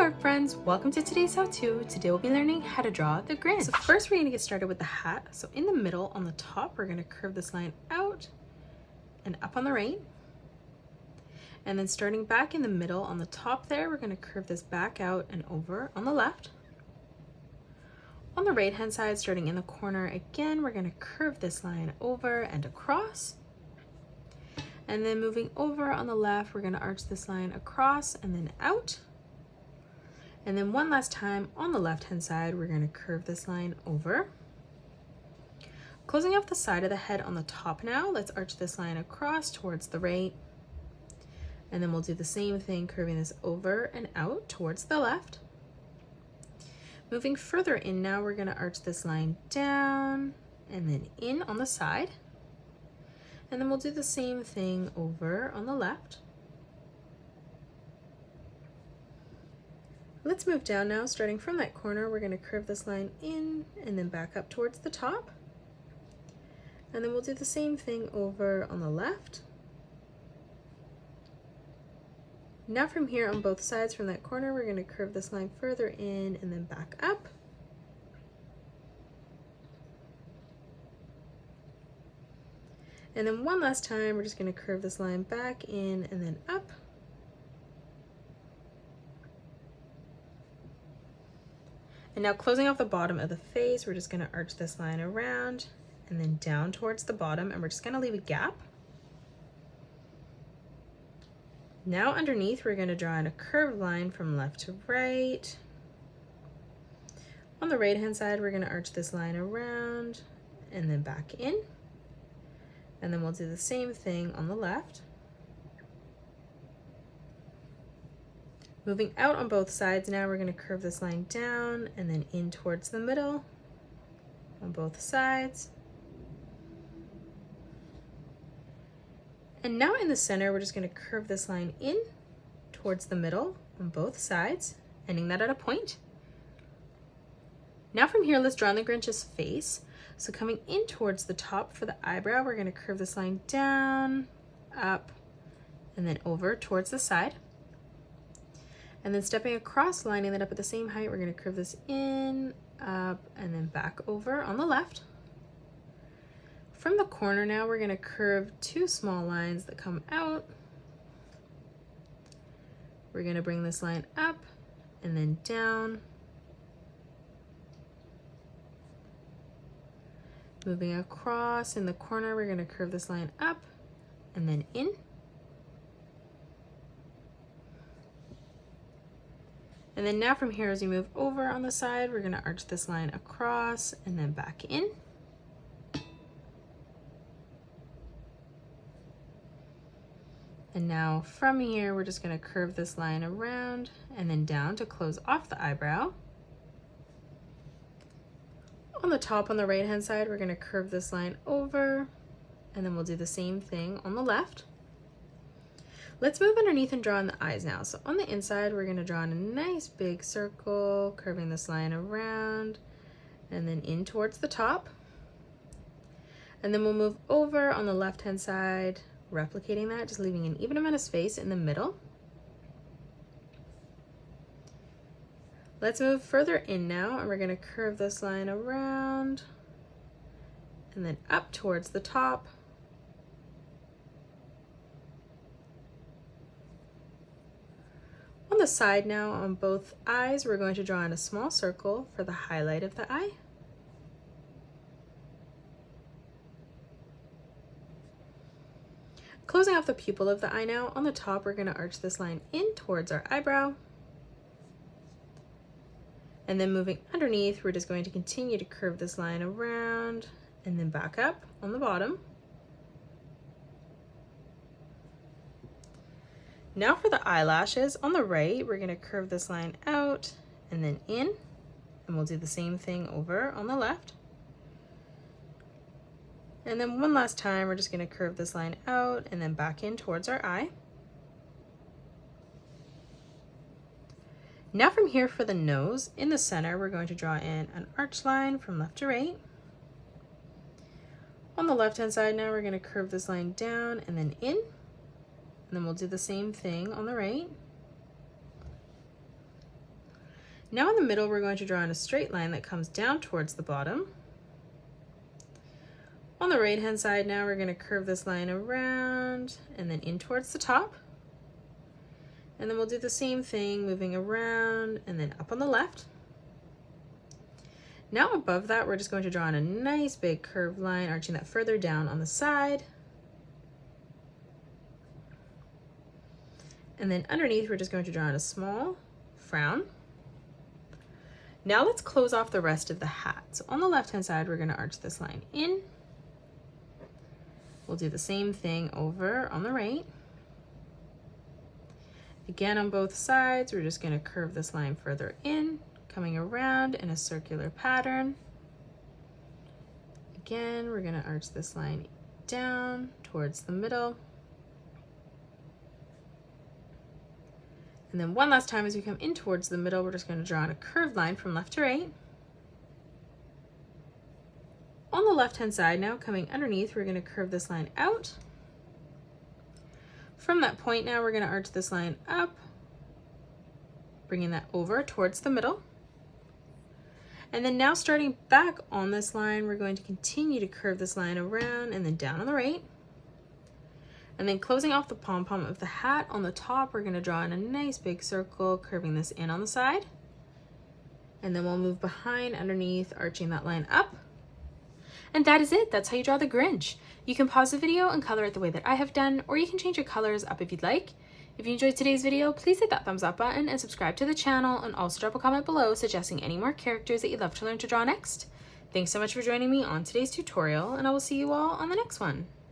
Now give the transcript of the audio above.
art friends, welcome to today's how-to. Today we'll be learning how to draw the Grinch. So first we're going to get started with the hat. So in the middle on the top we're going to curve this line out and up on the right. And then starting back in the middle on the top there, we're going to curve this back out and over on the left. On the right hand side, starting in the corner again, we're going to curve this line over and across. And then moving over on the left, we're going to arch this line across and then out. And then one last time on the left hand side, we're going to curve this line over. Closing off the side of the head on the top now, let's arch this line across towards the right. And then we'll do the same thing, curving this over and out towards the left. Moving further in now, we're going to arch this line down and then in on the side. And then we'll do the same thing over on the left. Let's move down now. Starting from that corner, we're going to curve this line in and then back up towards the top. And then we'll do the same thing over on the left. Now from here on both sides from that corner, we're going to curve this line further in and then back up. And then one last time, we're just going to curve this line back in and then up. And now closing off the bottom of the face, we're just going to arch this line around and then down towards the bottom, and we're just going to leave a gap. Now underneath, we're going to draw in a curved line from left to right. On the right hand side, we're going to arch this line around and then back in. And then we'll do the same thing on the left. Moving out on both sides now, we're going to curve this line down and then in towards the middle on both sides. And now in the center, we're just going to curve this line in towards the middle on both sides, ending that at a point. Now from here, let's draw in the Grinch's face. So coming in towards the top for the eyebrow, we're going to curve this line down, up, and then over towards the side. And then stepping across, lining that up at the same height, we're going to curve this in, up, and then back over on the left. From the corner now, we're going to curve two small lines that come out. We're going to bring this line up and then down. Moving across in the corner, we're going to curve this line up and then in. And then now from here, as we move over on the side, we're going to arch this line across and then back in. And now from here, we're just going to curve this line around and then down to close off the eyebrow. On the top on the right hand side, we're going to curve this line over, and then we'll do the same thing on the left. Let's move underneath and draw in the eyes now. So on the inside, we're going to draw in a nice big circle, curving this line around and then in towards the top. And then we'll move over on the left hand side, replicating that, just leaving an even amount of space in the middle. Let's move further in now, and we're going to curve this line around and then up towards the top. On the side now, on both eyes, we're going to draw in a small circle for the highlight of the eye. Closing off the pupil of the eye now, on the top, we're going to arch this line in towards our eyebrow. And then moving underneath, we're just going to continue to curve this line around and then back up on the bottom. Now for the eyelashes, on the right, we're going to curve this line out and then in, and we'll do the same thing over on the left. And then one last time, we're just going to curve this line out and then back in towards our eye. Now from here for the nose, in the center, we're going to draw in an arch line from left to right. On the left hand side now, we're going to curve this line down and then in. And then we'll do the same thing on the right. Now in the middle, we're going to draw in a straight line that comes down towards the bottom. On the right hand side now, we're going to curve this line around and then in towards the top. And then we'll do the same thing, moving around and then up on the left. Now above that, we're just going to draw in a nice big curved line, arching that further down on the side. And then underneath, we're just going to draw in a small frown. Now let's close off the rest of the hat. So on the left-hand side, we're going to arch this line in. We'll do the same thing over on the right. Again, on both sides, we're just going to curve this line further in, coming around in a circular pattern. Again, we're going to arch this line down towards the middle. And then one last time as we come in towards the middle, we're just going to draw in a curved line from left to right. On the left-hand side now, coming underneath, we're going to curve this line out. From that point now, we're going to arch this line up, bringing that over towards the middle. And then now starting back on this line, we're going to continue to curve this line around and then down on the right. And then closing off the pom-pom of the hat on the top, we're going to draw in a nice big circle, curving this in on the side. And then we'll move behind, underneath, arching that line up. And that is it. That's how you draw the Grinch. You can pause the video and color it the way that I have done, or you can change your colors up if you'd like. If you enjoyed today's video, please hit that thumbs up button and subscribe to the channel, and also drop a comment below suggesting any more characters that you'd love to learn to draw next. Thanks so much for joining me on today's tutorial, and I will see you all on the next one.